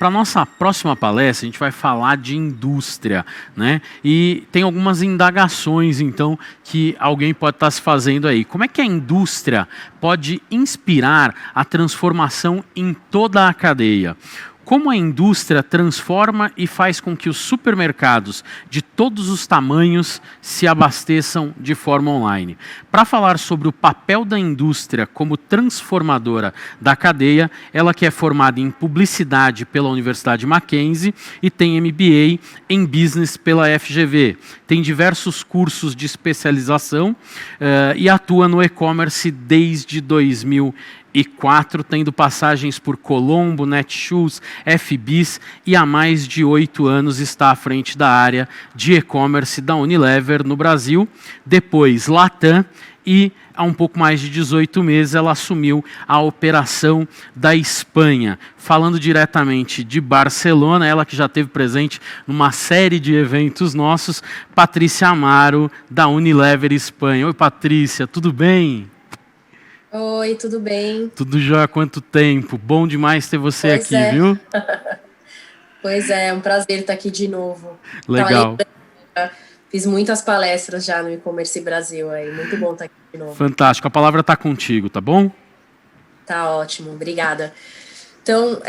para a nossa próxima palestra, a gente vai falar de indústria, né? E tem algumas indagações, então, que alguém pode estar se fazendo aí. Como é que a indústria pode inspirar a transformação em toda a cadeia? Como a indústria transforma e faz com que os supermercados de todos os tamanhos se abasteçam de forma online? Para falar sobre o papel da indústria como transformadora da cadeia, ela que é formada em publicidade pela Universidade Mackenzie e tem MBA em Business pela FGV. Tem diversos cursos de especialização e atua no e-commerce desde 2004, tendo passagens por Colombo, Netshoes, FBIS e há mais de 8 anos está à frente da área de e-commerce da Unilever no Brasil, depois Latam e há um pouco mais de 18 meses ela assumiu a operação da Espanha. Falando diretamente de Barcelona, ela que já esteve presente numa série de eventos nossos, Patrícia Amaro, da Unilever Espanha. Oi, Patrícia, tudo bem? Oi, tudo bem? Tudo já há quanto tempo? Bom demais ter você Pois aqui, é, viu? pois é um prazer estar aqui de novo. Tava Legal. lembrando, fiz muitas palestras já no e-commerce Brasil aí, muito bom estar aqui de novo. Fantástico. A palavra está contigo, tá bom? Tá ótimo, obrigada. Então,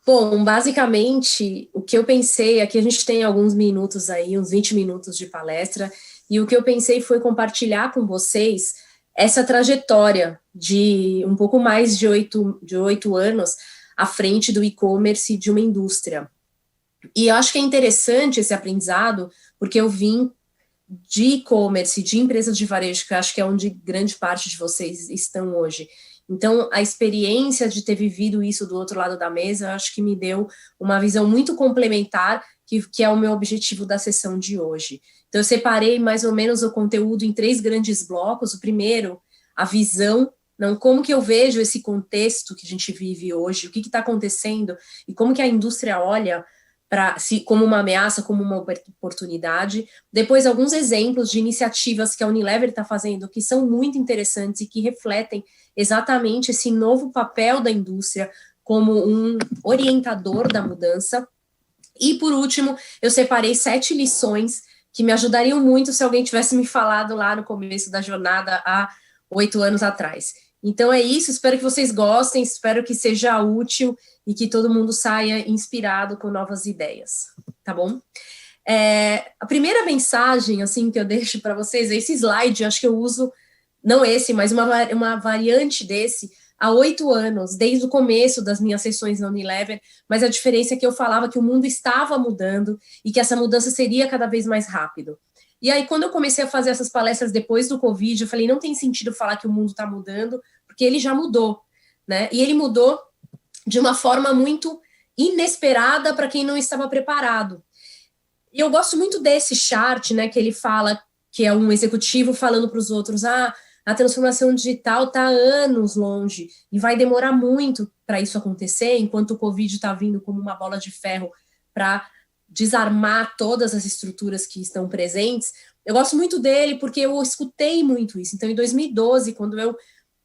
bom, basicamente, o que eu pensei, aqui a gente tem alguns minutos aí, uns 20 minutos de palestra, e o que eu pensei foi compartilhar com vocês essa trajetória de um pouco mais de 8 anos à frente do e-commerce de uma indústria. E eu acho que é interessante esse aprendizado, porque eu vim de e-commerce, de empresas de varejo, que eu acho que é onde grande parte de vocês estão hoje. Então, a experiência de ter vivido isso do outro lado da mesa, eu acho que me deu uma visão muito complementar, que é o meu objetivo da sessão de hoje. Então, eu separei mais ou menos o conteúdo em 3 grandes blocos. O primeiro, a visão, não, como que eu vejo esse contexto que a gente vive hoje, o que está acontecendo e como que a indústria olha como uma ameaça, como uma oportunidade. Depois, alguns exemplos de iniciativas que a Unilever está fazendo, que são muito interessantes e que refletem exatamente esse novo papel da indústria como um orientador da mudança. E, por último, eu separei 7 lições que me ajudariam muito se alguém tivesse me falado lá no começo da jornada há 8 anos atrás. Então é isso, espero que vocês gostem, espero que seja útil e que todo mundo saia inspirado com novas ideias, tá bom? A primeira mensagem, assim, que eu deixo para vocês, é esse slide, acho que eu uso, não esse, mas uma variante desse, há 8 anos, desde o começo das minhas sessões na Unilever, mas a diferença é que eu falava que o mundo estava mudando e que essa mudança seria cada vez mais rápido. E aí, quando eu comecei a fazer essas palestras depois do Covid, eu falei, não tem sentido falar que o mundo está mudando, porque ele já mudou, né? E ele mudou de uma forma muito inesperada para quem não estava preparado. E eu gosto muito desse chart, né, que ele fala, que é um executivo falando para os outros, a transformação digital está anos longe e vai demorar muito para isso acontecer, enquanto o Covid está vindo como uma bola de ferro para desarmar todas as estruturas que estão presentes. Eu gosto muito dele porque eu escutei muito isso. Então, em 2012, quando eu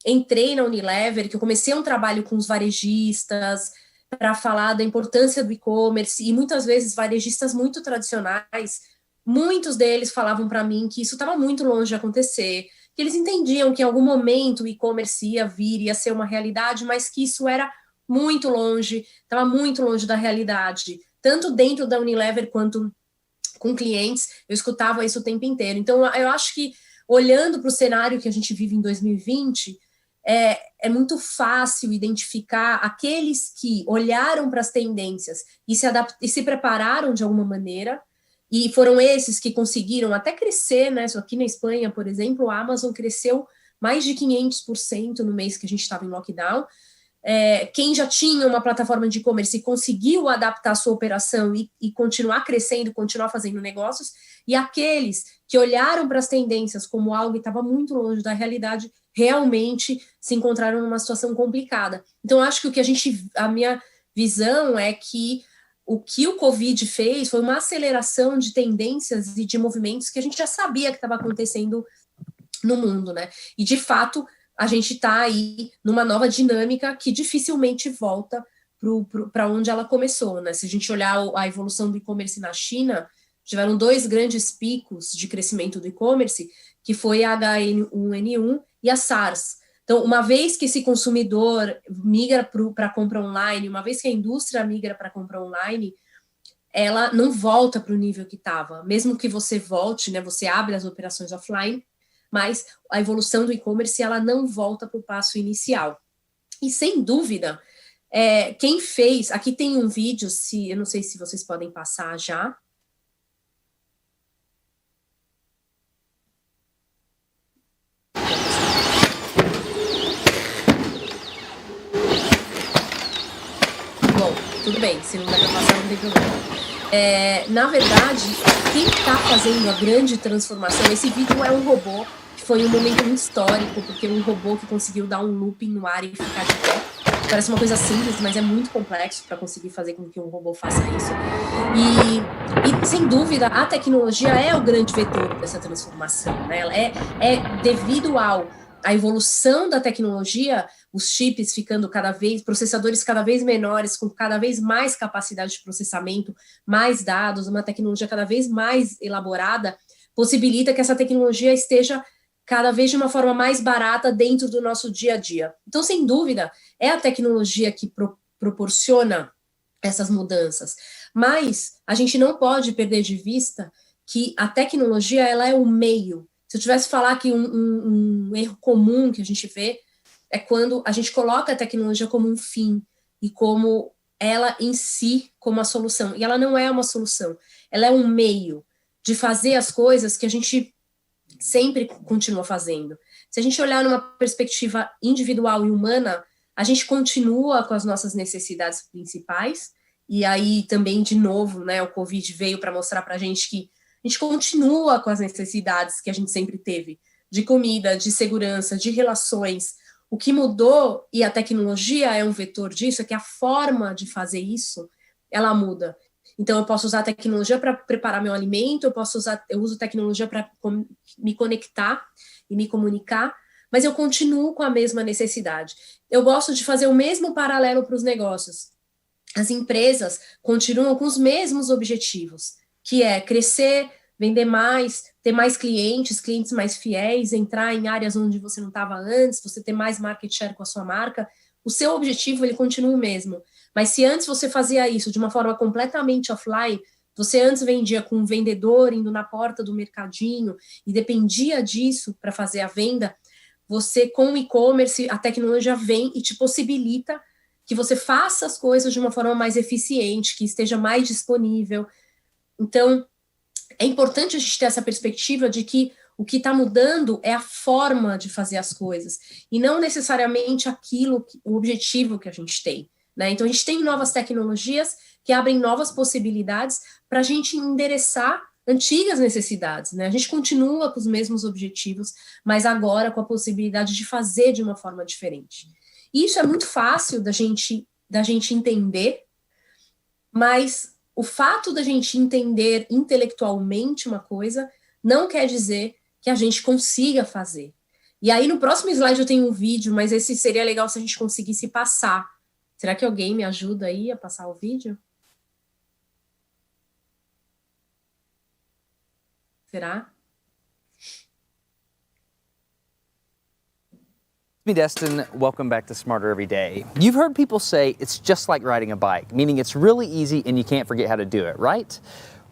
entrei na Unilever, que eu comecei um trabalho com os varejistas para falar da importância do e-commerce, e muitas vezes varejistas muito tradicionais, muitos deles falavam para mim que isso estava muito longe de acontecer, que eles entendiam que em algum momento o e-commerce ia vir, ia ser uma realidade, mas que isso era muito longe, estava muito longe da realidade, tanto dentro da Unilever quanto com clientes, eu escutava isso o tempo inteiro. Então, eu acho que, olhando para o cenário que a gente vive em 2020, é muito fácil identificar aqueles que olharam para as tendências e se prepararam de alguma maneira, e foram esses que conseguiram até crescer, né? Aqui na Espanha, por exemplo, a Amazon cresceu mais de 500% no mês que a gente estava em lockdown. Quem já tinha uma plataforma de e-commerce conseguiu adaptar a sua operação e continuar crescendo, continuar fazendo negócios, e aqueles que olharam para as tendências como algo que estava muito longe da realidade, realmente se encontraram numa situação complicada. Então, acho que a minha visão é que o Covid fez foi uma aceleração de tendências e de movimentos que a gente já sabia que estava acontecendo no mundo, né? E, de fato, a gente está aí numa nova dinâmica que dificilmente volta para onde ela começou, né? Se a gente olhar a evolução do e-commerce na China, tiveram 2 grandes picos de crescimento do e-commerce, que foi a H1N1 e a SARS. Então, uma vez que esse consumidor migra para a compra online, uma vez que a indústria migra para a compra online, ela não volta para o nível que estava. Mesmo que você volte, né, você abre as operações offline, mas a evolução do e-commerce ela não volta para o passo inicial. E sem dúvida, quem fez... Aqui tem um vídeo, eu não sei se vocês podem passar já. Bom, tudo bem, se não der para passar, não tem problema. Na verdade, quem está fazendo a grande transformação, esse vídeo é um robô, que foi um momento muito histórico, porque um robô que conseguiu dar um looping no ar e ficar de pé. Parece uma coisa simples, mas é muito complexo para conseguir fazer com que um robô faça isso. E sem dúvida, a tecnologia é o grande vetor dessa transformação, né? Ela devido à evolução da tecnologia, os chips ficando processadores cada vez menores, com cada vez mais capacidade de processamento, mais dados, uma tecnologia cada vez mais elaborada, possibilita que essa tecnologia esteja cada vez de uma forma mais barata dentro do nosso dia a dia. Então, sem dúvida, é a tecnologia que proporciona essas mudanças. Mas a gente não pode perder de vista que a tecnologia ela é o meio. Se eu tivesse que falar que um erro comum que a gente vê é quando a gente coloca a tecnologia como um fim e como ela em si como a solução. E ela não é uma solução, ela é um meio de fazer as coisas que a gente sempre continua fazendo. Se a gente olhar numa perspectiva individual e humana, a gente continua com as nossas necessidades principais, e aí também, de novo, né, o Covid veio para mostrar para a gente que a gente continua com as necessidades que a gente sempre teve, de comida, de segurança, de relações. O que mudou, e a tecnologia é um vetor disso, é que a forma de fazer isso, ela muda. Então, eu posso usar a tecnologia para preparar meu alimento, eu uso tecnologia para me conectar e me comunicar, mas eu continuo com a mesma necessidade. Eu gosto de fazer o mesmo paralelo para os negócios. As empresas continuam com os mesmos objetivos, que é crescer, vender mais, ter mais clientes mais fiéis, entrar em áreas onde você não estava antes, você ter mais market share com a sua marca. O seu objetivo, ele continua o mesmo. Mas se antes você fazia isso de uma forma completamente offline, você antes vendia com um vendedor indo na porta do mercadinho e dependia disso para fazer a venda, você com o e-commerce, a tecnologia vem e te possibilita que você faça as coisas de uma forma mais eficiente, que esteja mais disponível. Então, é importante a gente ter essa perspectiva de que o que está mudando é a forma de fazer as coisas, e não necessariamente o objetivo que a gente tem. Né? Então, a gente tem novas tecnologias que abrem novas possibilidades para a gente endereçar antigas necessidades. Né? A gente continua com os mesmos objetivos, mas agora com a possibilidade de fazer de uma forma diferente. E isso é muito fácil da gente entender, mas o fato da gente entender intelectualmente uma coisa não quer dizer que a gente consiga fazer. E aí, no próximo slide eu tenho um vídeo, mas esse seria legal se a gente conseguisse passar. Será que alguém me ajuda aí a passar o vídeo? Será? Me, Destin, welcome back to Smarter Every Day. You've heard people say it's just like riding a bike, meaning it's really easy and you can't forget how to do it, right?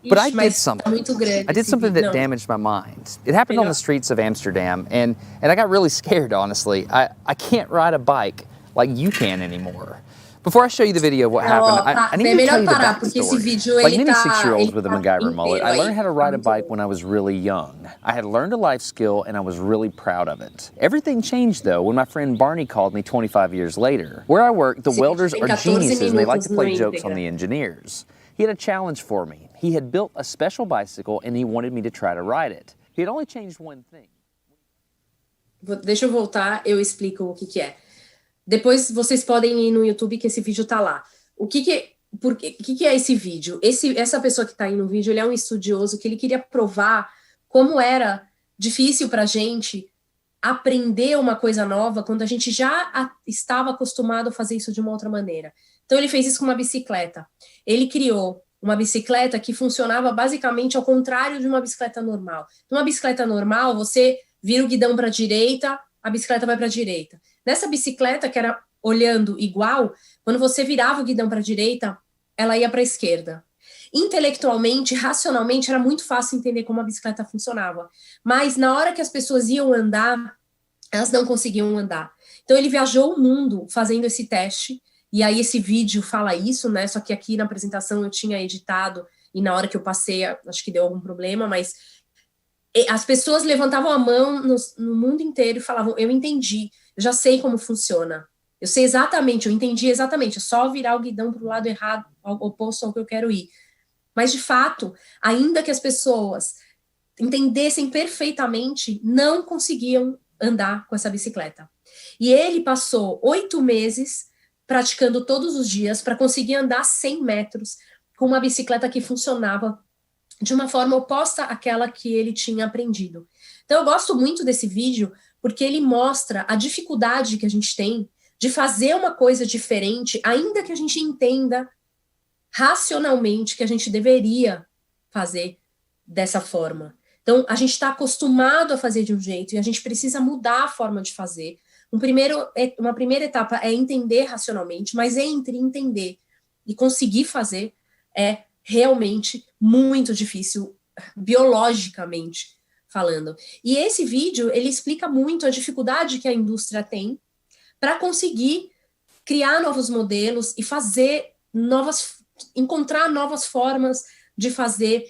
But I did something. I did something that damaged my mind. It happened on the streets of Amsterdam, and I got really scared, honestly. I can't ride a bike like you can anymore. Before I show you the video of what happened, I need to tell you the backstory. Like many 6-year-olds with a MacGyver mullet, I learned how to ride a bike when I was really young. I had learned a life skill, and I was really proud of it. Everything changed, though, when my friend Barney called me 25 years later. Where I work, the welders are geniuses, and they like to play jokes on the engineers. He had a challenge for me. He had built a special bicycle, and he wanted me to try to ride it. He had only changed one thing. Deixa eu voltar, eu explico o que é. Depois vocês podem ir no YouTube que esse vídeo tá lá. O que é esse vídeo? Essa pessoa que tá aí no vídeo, ele é um estudioso que ele queria provar como era difícil pra gente aprender uma coisa nova quando a gente já estava acostumado a fazer isso de uma outra maneira. Então, ele fez isso com uma bicicleta. Ele criou uma bicicleta que funcionava basicamente ao contrário de uma bicicleta normal. Uma bicicleta normal, você vira o guidão para a direita, a bicicleta vai para a direita. Nessa bicicleta, que era olhando igual, quando você virava o guidão para a direita, ela ia para a esquerda. Intelectualmente, racionalmente, era muito fácil entender como a bicicleta funcionava. Mas na hora que as pessoas iam andar, elas não conseguiam andar. Então ele viajou o mundo fazendo esse teste, e aí esse vídeo fala isso, né? Só que aqui na apresentação eu tinha editado, e na hora que eu passei, acho que deu algum problema, mas as pessoas levantavam a mão no mundo inteiro e falavam, eu entendi, eu já sei como funciona. Eu sei exatamente, eu entendi exatamente, é só virar o guidão para o lado errado, ao oposto ao que eu quero ir. Mas, de fato, ainda que as pessoas entendessem perfeitamente, não conseguiam andar com essa bicicleta. E ele passou 8 meses praticando todos os dias para conseguir andar 100 metros com uma bicicleta que funcionava de uma forma oposta àquela que ele tinha aprendido. Então, eu gosto muito desse vídeo porque ele mostra a dificuldade que a gente tem de fazer uma coisa diferente, ainda que a gente entenda racionalmente que a gente deveria fazer dessa forma. Então, a gente está acostumado a fazer de um jeito e a gente precisa mudar a forma de fazer. Uma primeira etapa é entender racionalmente, mas entre entender e conseguir fazer é realmente muito difícil, biologicamente falando. E esse vídeo, ele explica muito a dificuldade que a indústria tem para conseguir criar novos modelos e encontrar novas formas de fazer,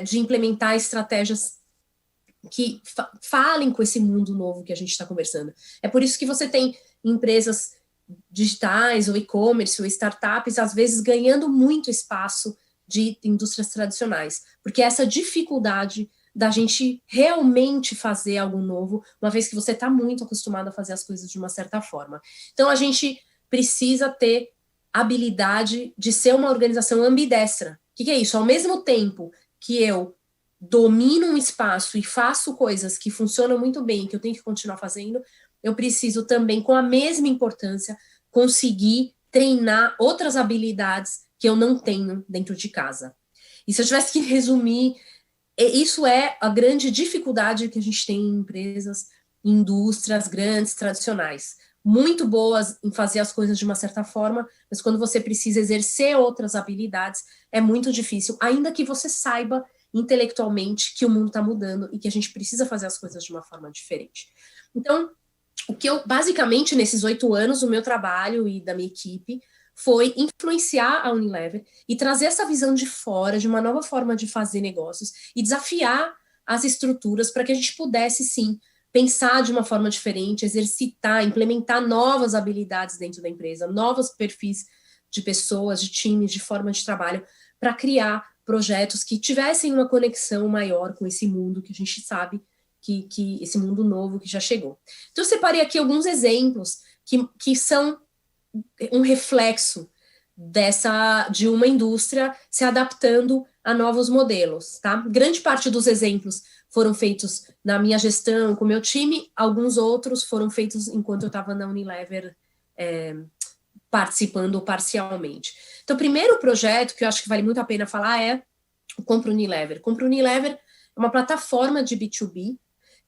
de implementar estratégias que falem com esse mundo novo que a gente está conversando. É por isso que você tem empresas digitais ou e-commerce ou startups, às vezes, ganhando muito espaço de indústrias tradicionais, porque essa dificuldade da gente realmente fazer algo novo, uma vez que você está muito acostumado a fazer as coisas de uma certa forma. Então, a gente precisa ter habilidade de ser uma organização ambidestra. O que é isso? Ao mesmo tempo que eu domino um espaço e faço coisas que funcionam muito bem, que eu tenho que continuar fazendo, eu preciso também, com a mesma importância, conseguir treinar outras habilidades que eu não tenho dentro de casa. E se eu tivesse que resumir, isso é a grande dificuldade que a gente tem em empresas, em indústrias grandes, tradicionais. Muito boas em fazer as coisas de uma certa forma, mas quando você precisa exercer outras habilidades, é muito difícil, ainda que você saiba intelectualmente que o mundo está mudando e que a gente precisa fazer as coisas de uma forma diferente. Então, o que eu, basicamente, nesses 8 anos, o meu trabalho e da minha equipe foi influenciar a Unilever e trazer essa visão de fora, de uma nova forma de fazer negócios e desafiar as estruturas para que a gente pudesse, sim, pensar de uma forma diferente, exercitar, implementar novas habilidades dentro da empresa, novos perfis de pessoas, de times, de forma de trabalho, para criar projetos que tivessem uma conexão maior com esse mundo que a gente sabe que esse mundo novo que já chegou. Então, eu separei aqui alguns exemplos que são um reflexo de uma indústria se adaptando a novos modelos, tá? Grande parte dos exemplos foram feitos na minha gestão com o meu time, alguns outros foram feitos enquanto eu estava na Unilever participando parcialmente. Então, o primeiro projeto que eu acho que vale muito a pena falar é o Compra Unilever. Compra Unilever é uma plataforma de B2B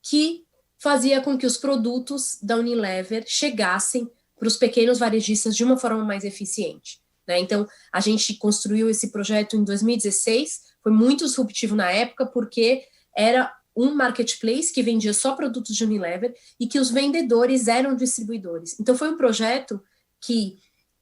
que fazia com que os produtos da Unilever chegassem para os pequenos varejistas de uma forma mais eficiente, né? Então, a gente construiu esse projeto em 2016, foi muito disruptivo na época, porque era um marketplace que vendia só produtos de Unilever e que os vendedores eram distribuidores. Então, foi um projeto que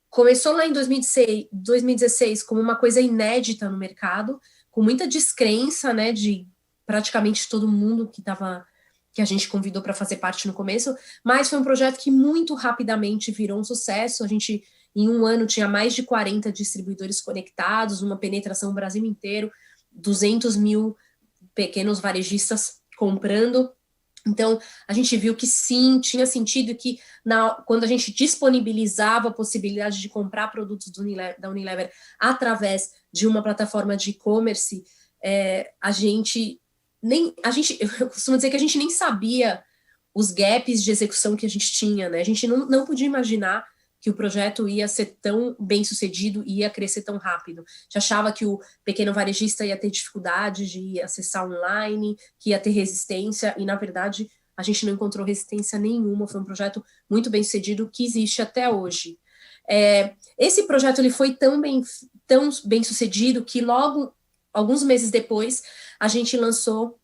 começou lá em 2016 como uma coisa inédita no mercado, com muita descrença, né, de praticamente todo mundo que a gente convidou para fazer parte no começo, mas foi um projeto que muito rapidamente virou um sucesso. A gente, em um ano, tinha mais de 40 distribuidores conectados, uma penetração no Brasil inteiro, 200 mil pequenos varejistas comprando. Então, a gente viu que sim, tinha sentido que quando a gente disponibilizava a possibilidade de comprar produtos da Unilever através de uma plataforma de e-commerce, eu costumo dizer que a gente nem sabia os gaps de execução que a gente tinha, né? A gente não podia imaginar que o projeto ia ser tão bem sucedido e ia crescer tão rápido. A gente achava que o pequeno varejista ia ter dificuldade de acessar online, que ia ter resistência, e na verdade a gente não encontrou resistência nenhuma, foi um projeto muito bem sucedido que existe até hoje. Esse projeto ele foi tão bem sucedido que logo, alguns meses depois, a gente lançou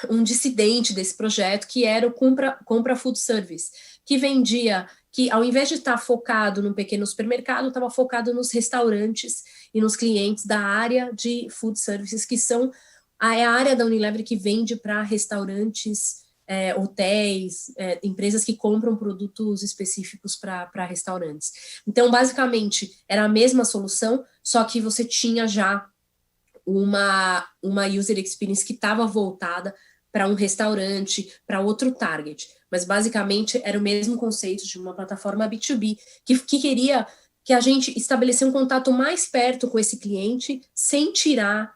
um dissidente desse projeto, que era o Compra Food Service, que vendia, que ao invés de estar focado no pequeno supermercado, estava focado nos restaurantes e nos clientes da área de food services, que são a área da Unilever que vende para restaurantes, hotéis, empresas que compram produtos específicos para restaurantes. Então, basicamente, era a mesma solução, só que você tinha já uma user experience que estava voltada para um restaurante, para outro target. Mas, basicamente, era o mesmo conceito de uma plataforma B2B que queria que a gente estabelecesse um contato mais perto com esse cliente sem tirar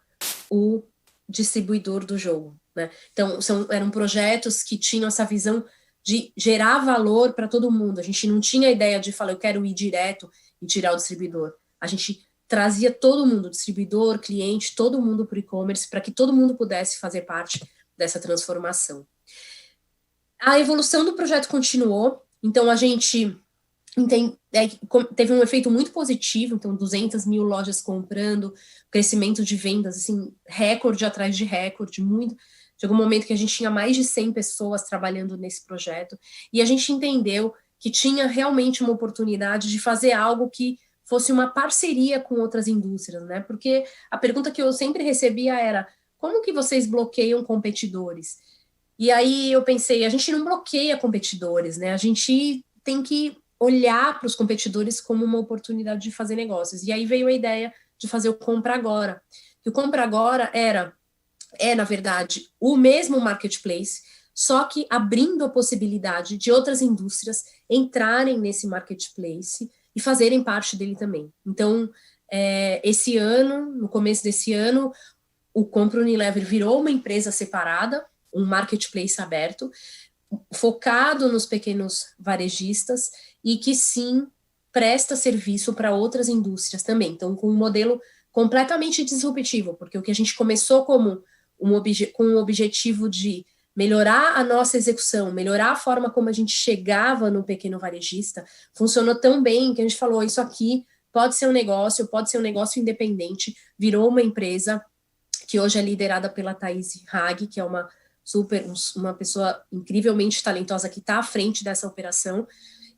o distribuidor do jogo, né? Então, eram projetos que tinham essa visão de gerar valor para todo mundo. A gente não tinha a ideia de falar, eu quero ir direto e tirar o distribuidor. A gente trazia todo mundo, distribuidor, cliente, todo mundo para o e-commerce, para que todo mundo pudesse fazer parte dessa transformação. A evolução do projeto continuou, então a gente teve um efeito muito positivo, então 200 mil lojas comprando, crescimento de vendas, assim, recorde atrás de recorde, muito. Chegou um momento que a gente tinha mais de 100 pessoas trabalhando nesse projeto, e a gente entendeu que tinha realmente uma oportunidade de fazer algo que fosse uma parceria com outras indústrias, né? Porque a pergunta que eu sempre recebia era, como que vocês bloqueiam competidores? E aí eu pensei, a gente não bloqueia competidores, né? A gente tem que olhar para os competidores como uma oportunidade de fazer negócios. E aí veio a ideia de fazer o Compra Agora. E o Compra Agora na verdade, o mesmo marketplace, só que abrindo a possibilidade de outras indústrias entrarem nesse marketplace e fazerem parte dele também. Então, esse ano, no começo desse ano, o Compra Unilever virou uma empresa separada, um marketplace aberto, focado nos pequenos varejistas e que sim presta serviço para outras indústrias também. Então, com um modelo completamente disruptivo, porque o que a gente começou com o objetivo de melhorar a nossa execução, melhorar a forma como a gente chegava no pequeno varejista, funcionou tão bem que a gente falou, isso aqui pode ser um negócio independente, virou uma empresa que hoje é liderada pela Thaís Hag, que é uma pessoa incrivelmente talentosa que está à frente dessa operação,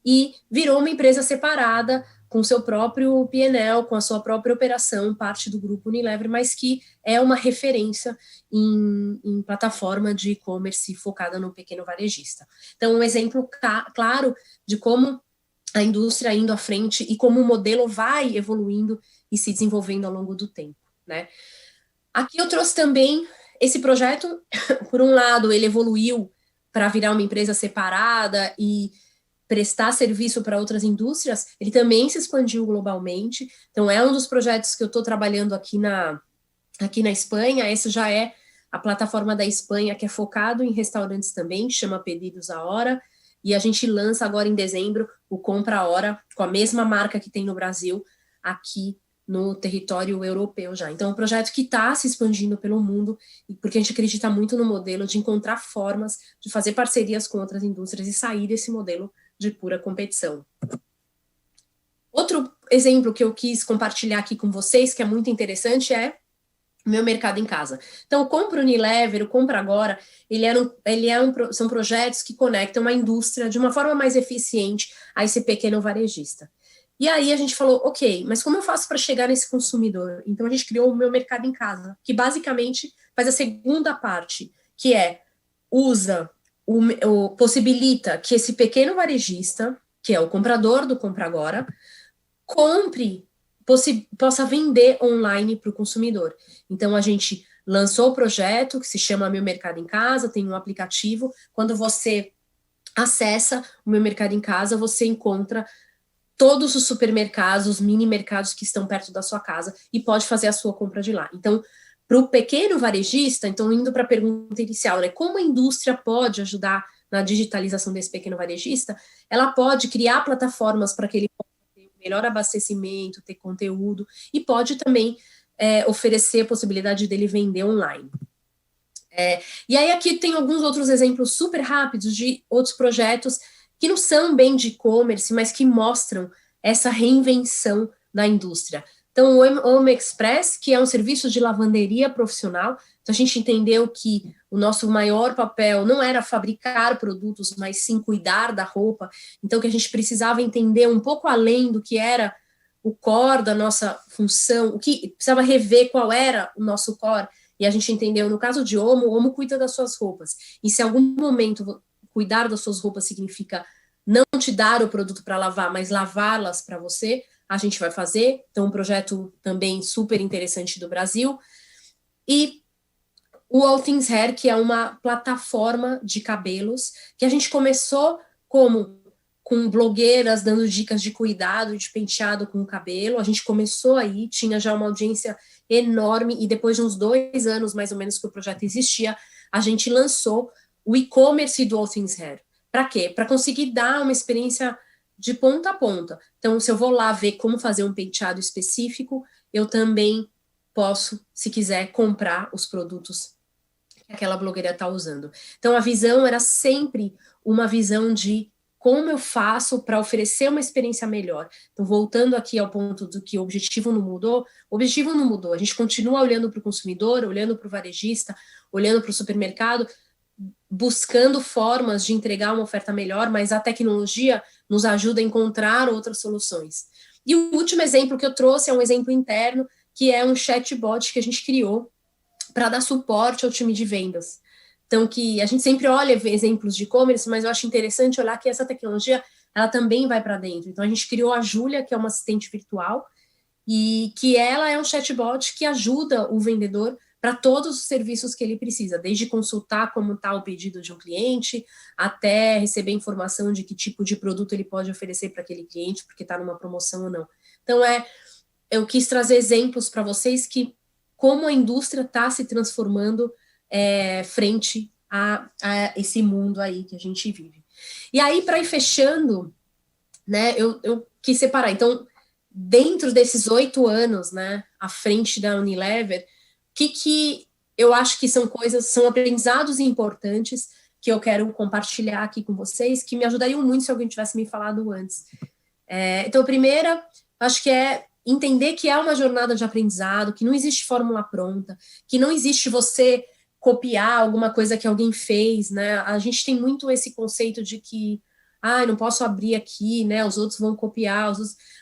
e virou uma empresa separada, com seu próprio P&L, com a sua própria operação, parte do grupo Unilever, mas que é uma referência em plataforma de e-commerce focada no pequeno varejista. Então, um exemplo claro de como a indústria indo à frente e como o modelo vai evoluindo e se desenvolvendo ao longo do tempo, né? Aqui eu trouxe também esse projeto, por um lado, ele evoluiu para virar uma empresa separada e prestar serviço para outras indústrias, ele também se expandiu globalmente. Então, é um dos projetos que eu estou trabalhando aqui na Espanha. Esse já é a plataforma da Espanha, que é focado em restaurantes também, que chama Pedidos à Hora, e a gente lança agora em dezembro o Compra à Hora, com a mesma marca que tem no Brasil, aqui no território europeu já. Então, é um projeto que está se expandindo pelo mundo, porque a gente acredita muito no modelo de encontrar formas de fazer parcerias com outras indústrias e sair desse modelo de pura competição. Outro exemplo que eu quis compartilhar aqui com vocês, que é muito interessante, é o Meu Mercado em Casa. Então, o Compra Unilever, o Compra Agora, são projetos que conectam a indústria de uma forma mais eficiente a esse pequeno varejista. E aí a gente falou, ok, mas como eu faço para chegar nesse consumidor? Então a gente criou o Meu Mercado em Casa, que basicamente faz a segunda parte, que possibilita que esse pequeno varejista, que é o comprador do Compra Agora, possa vender online para o consumidor. Então a gente lançou o projeto que se chama Meu Mercado em Casa, tem um aplicativo. Quando você acessa o Meu Mercado em Casa, você encontra todos os supermercados, os mini mercados que estão perto da sua casa e pode fazer a sua compra de lá. Então, para o pequeno varejista, então indo para a pergunta inicial, né, como a indústria pode ajudar na digitalização desse pequeno varejista, ela pode criar plataformas para que ele possa ter melhor abastecimento, ter conteúdo, e pode também oferecer a possibilidade dele vender online. E aí aqui tem alguns outros exemplos super rápidos de outros projetos que não são bem de e-commerce, mas que mostram essa reinvenção da indústria. Então, o Home Express, que é um serviço de lavanderia profissional, então a gente entendeu que o nosso maior papel não era fabricar produtos, mas sim cuidar da roupa, então que a gente precisava entender um pouco além do que era o core da nossa função, o que precisava rever qual era o nosso core, e a gente entendeu, no caso de Omo, o Omo cuida das suas roupas, e se em algum momento cuidar das suas roupas significa não te dar o produto para lavar, mas lavá-las para você, a gente vai fazer. Então, um projeto também super interessante do Brasil. E o All Things Hair, que é uma plataforma de cabelos, que a gente começou com blogueiras dando dicas de cuidado, de penteado com o cabelo. A gente começou aí, tinha já uma audiência enorme, e depois de uns 2 anos, mais ou menos, que o projeto existia, a gente lançou o e-commerce do All Things Hair. Para quê? Para conseguir dar uma experiência de ponta a ponta. Então, se eu vou lá ver como fazer um penteado específico, eu também posso, se quiser, comprar os produtos que aquela blogueira está usando. Então, a visão era sempre uma visão de como eu faço para oferecer uma experiência melhor. Então, voltando aqui ao ponto do que o objetivo não mudou, o objetivo não mudou. A gente continua olhando para o consumidor, olhando para o varejista, olhando para o supermercado, buscando formas de entregar uma oferta melhor, mas a tecnologia nos ajuda a encontrar outras soluções. E o último exemplo que eu trouxe é um exemplo interno, que é um chatbot que a gente criou para dar suporte ao time de vendas. Então, que a gente sempre olha exemplos de e-commerce, mas eu acho interessante olhar que essa tecnologia, ela também vai para dentro. Então, a gente criou a Júlia, que é uma assistente virtual, e que ela é um chatbot que ajuda o vendedor para todos os serviços que ele precisa, desde consultar como está o pedido de um cliente, até receber informação de que tipo de produto ele pode oferecer para aquele cliente, porque está numa promoção ou não. Então, eu quis trazer exemplos para vocês que como a indústria está se transformando frente a esse mundo aí que a gente vive. E aí, para ir fechando, né, eu quis separar. Então, dentro desses 8 anos, né, à frente da Unilever, que eu acho que são aprendizados importantes que eu quero compartilhar aqui com vocês, que me ajudariam muito se alguém tivesse me falado antes. Então, a primeira, acho que é entender que é uma jornada de aprendizado, que não existe fórmula pronta, que não existe você copiar alguma coisa que alguém fez, né? A gente tem muito esse conceito de que não posso abrir aqui, né? Os outros vão copiar,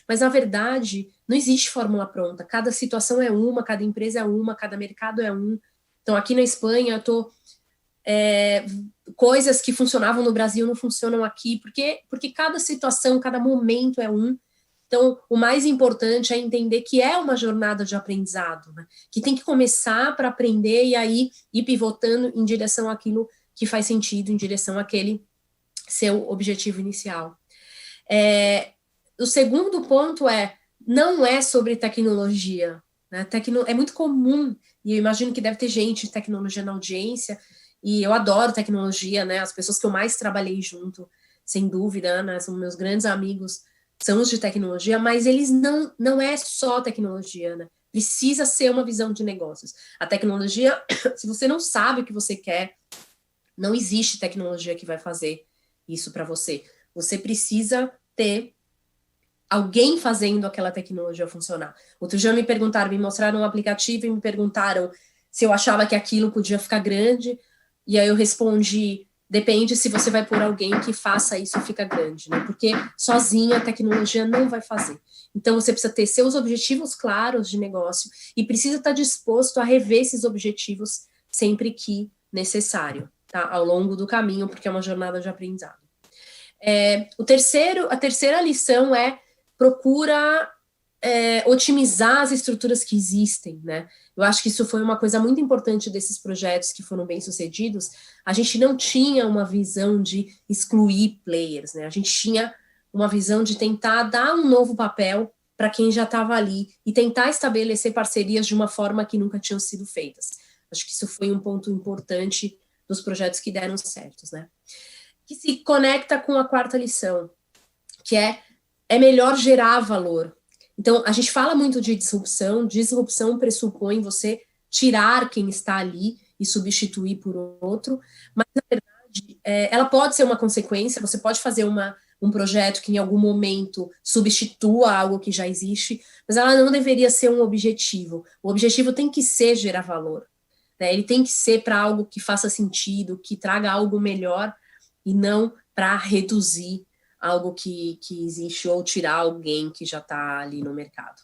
mas na verdade não existe fórmula pronta. Cada situação é uma, cada empresa é uma, cada mercado é um. Então aqui na Espanha eu tô coisas que funcionavam no Brasil não funcionam aqui, porque cada situação, cada momento é um. Então, o mais importante é entender que é uma jornada de aprendizado, né? Que tem que começar para aprender e aí ir pivotando em direção àquilo que faz sentido, em direção àquele seu objetivo inicial. O segundo ponto não é sobre tecnologia, né? É muito comum, e eu imagino que deve ter gente de tecnologia na audiência, e eu adoro tecnologia, né? As pessoas que eu mais trabalhei junto, sem dúvida, né? São meus grandes amigos, são os de tecnologia, mas eles não é só tecnologia, né? Precisa ser uma visão de negócios. A tecnologia, se você não sabe o que você quer, não existe tecnologia que vai fazer isso para você. Você precisa ter alguém fazendo aquela tecnologia funcionar. Outro dia me mostraram um aplicativo e me perguntaram se eu achava que aquilo podia ficar grande, e aí eu respondi, depende se você vai pôr alguém que faça isso ficar grande, né? Porque sozinha a tecnologia não vai fazer. Então você precisa ter seus objetivos claros de negócio e precisa estar disposto a rever esses objetivos sempre que necessário, tá? Ao longo do caminho, porque é uma jornada de aprendizado. A terceira lição procura otimizar as estruturas que existem, né? Eu acho que isso foi uma coisa muito importante desses projetos que foram bem sucedidos. A gente não tinha uma visão de excluir players, né? A gente tinha uma visão de tentar dar um novo papel para quem já estava ali e tentar estabelecer parcerias de uma forma que nunca tinham sido feitas. Acho que isso foi um ponto importante dos projetos que deram certos, né? que se conecta com a quarta lição, que é melhor gerar valor. Então, a gente fala muito de disrupção pressupõe você tirar quem está ali e substituir por outro, mas, na verdade, ela pode ser uma consequência, você pode fazer um projeto que, em algum momento, substitua algo que já existe, mas ela não deveria ser um objetivo. O objetivo tem que ser gerar valor, né? Ele tem que ser para algo que faça sentido, que traga algo melhor, e não para reduzir algo que existe ou tirar alguém que já está ali no mercado.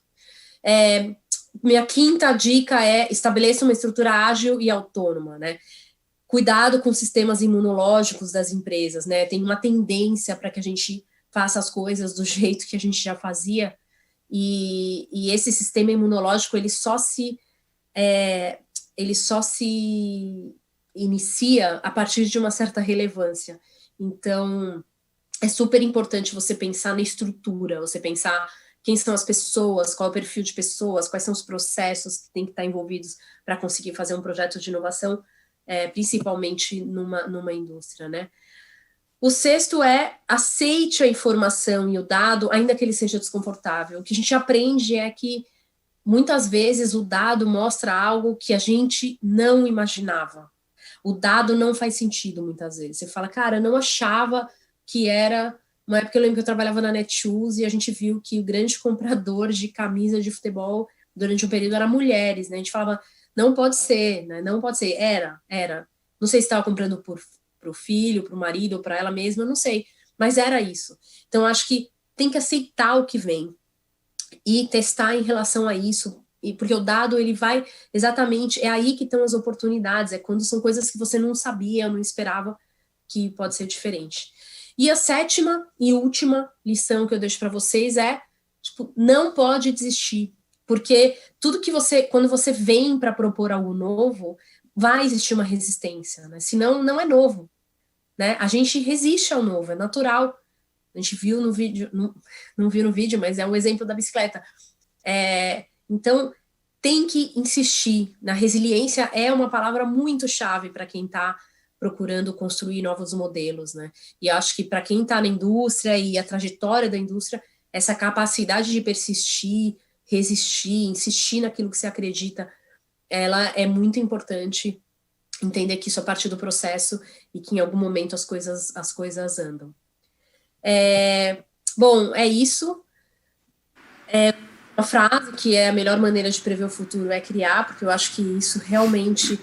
Minha quinta dica é estabeleça uma estrutura ágil e autônoma, né? Cuidado com os sistemas imunológicos das empresas, né? Tem uma tendência para que a gente faça as coisas do jeito que a gente já fazia, e esse sistema imunológico ele só se inicia a partir de uma certa relevância. Então, é super importante você pensar na estrutura, você pensar quem são as pessoas, qual é o perfil de pessoas, quais são os processos que têm que estar envolvidos para conseguir fazer um projeto de inovação, principalmente numa indústria, né? O sexto é aceite a informação e o dado, ainda que ele seja desconfortável. O que a gente aprende é que, muitas vezes, o dado mostra algo que a gente não imaginava. O dado não faz sentido, muitas vezes. Você fala, cara, eu não achava que era... Uma época eu lembro que eu trabalhava na Netshoes e a gente viu que o grande comprador de camisa de futebol durante um período era mulheres, né? A gente falava, não pode ser, né? Não pode ser. Era. Não sei se estava comprando para o filho, para o marido ou para ela mesma, eu não sei. Mas era isso. Então, acho que tem que aceitar o que vem e testar em relação a isso, porque o dado, ele vai exatamente... É aí que estão as oportunidades, é quando são coisas que você não sabia, não esperava, que pode ser diferente. E a sétima e última lição que eu deixo para vocês é, não pode desistir, porque tudo que quando você vem para propor algo novo, vai existir uma resistência, né? Senão não é novo, né? A gente resiste ao novo, é natural. A gente viu no vídeo, não viu no vídeo, mas é um exemplo da bicicleta. Então, tem que insistir. Na resiliência é uma palavra muito chave para quem está procurando construir novos modelos, né? E acho que para quem está na indústria e a trajetória da indústria, essa capacidade de persistir, resistir, insistir naquilo que você acredita, ela é muito importante. Entender que isso é parte do processo e que em algum momento as coisas andam. Bom, é isso. Uma frase que é a melhor maneira de prever o futuro é criar, porque eu acho que isso realmente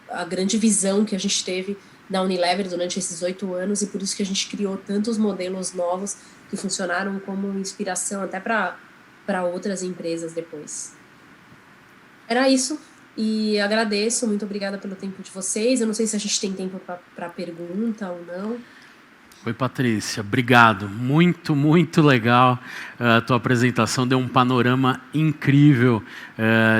a grande visão que a gente teve da Unilever durante esses 8 anos, e por isso que a gente criou tantos modelos novos que funcionaram como inspiração até para outras empresas depois. Era isso, e agradeço, muito obrigada pelo tempo de vocês. Eu não sei se a gente tem tempo para pergunta ou não. Oi, Patrícia, obrigado. Muito, muito legal a tua apresentação. Deu um panorama incrível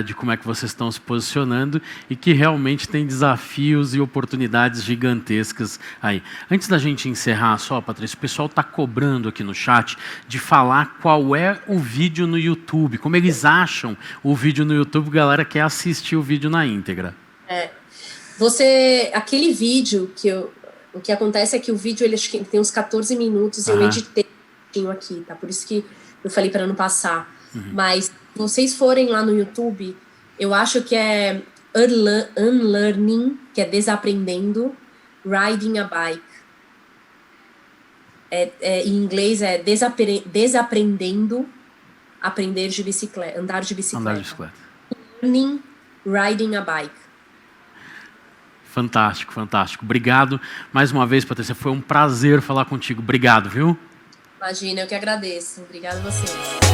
de como é que vocês estão se posicionando e que realmente tem desafios e oportunidades gigantescas aí. Antes da gente encerrar só, Patrícia, o pessoal está cobrando aqui no chat de falar qual é o vídeo no YouTube, como eles acham o vídeo no YouTube, galera quer assistir o vídeo na íntegra. Aquele vídeo o que acontece é que o vídeo ele tem uns 14 minutos, eu editei aqui, tá? Por isso que eu falei para não passar. Mas se vocês forem lá no YouTube, eu acho que é Unlearning, que é desaprendendo, Riding a Bike. Em inglês é desaprendendo, aprender de bicicleta, andar de bicicleta. Learning, Riding a Bike. Fantástico, fantástico. Obrigado mais uma vez, Patrícia. Foi um prazer falar contigo. Obrigado, viu? Imagina, eu que agradeço. Obrigada a vocês.